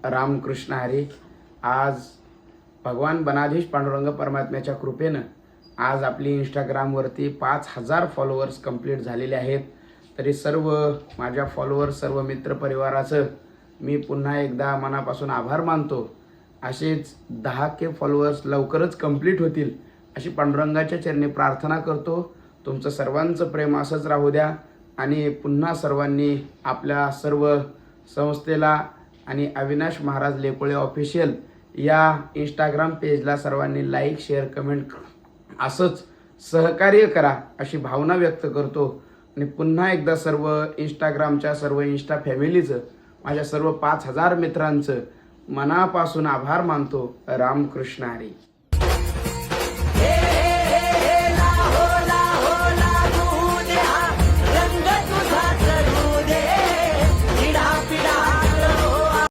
रामकृष्ण हरी। आज भगवान बनाधीश पांडुरंग परमात्म्याच्या कृपेनं आज आपली इंस्टाग्रामवरती 5000 फॉलोअर्स कंप्लीट झालेले आहेत। तरी सर्व माझ्या फॉलोअर्स, सर्व मित्रपरिवाराचं मी पुन्हा एकदा मनापासून आभार मानतो। असेच 10K फॉलोअर्स लवकरच कंप्लीट होतील अशी पांडुरंगाच्या चरणी प्रार्थना करतो। तुमचं सर्वांचं प्रेम असंच राहू द्या आणि पुन्हा सर्वांनी आपल्या सर्व संस्थेला आणि अविनाश महाराज लेकोळे ऑफिशियल या इंस्टाग्राम पेजला सर्वांनी लाईक, शेअर, कमेंट असंच सहकार्य करा अशी भावना व्यक्त करतो। आणि पुन्हा एकदा सर्व इंस्टाग्रामच्या सर्व इंस्टा फॅमिलीचं, माझ्या सर्व 5000 मित्रांचं मनापासून आभार मानतो। रामकृष्ण हरी।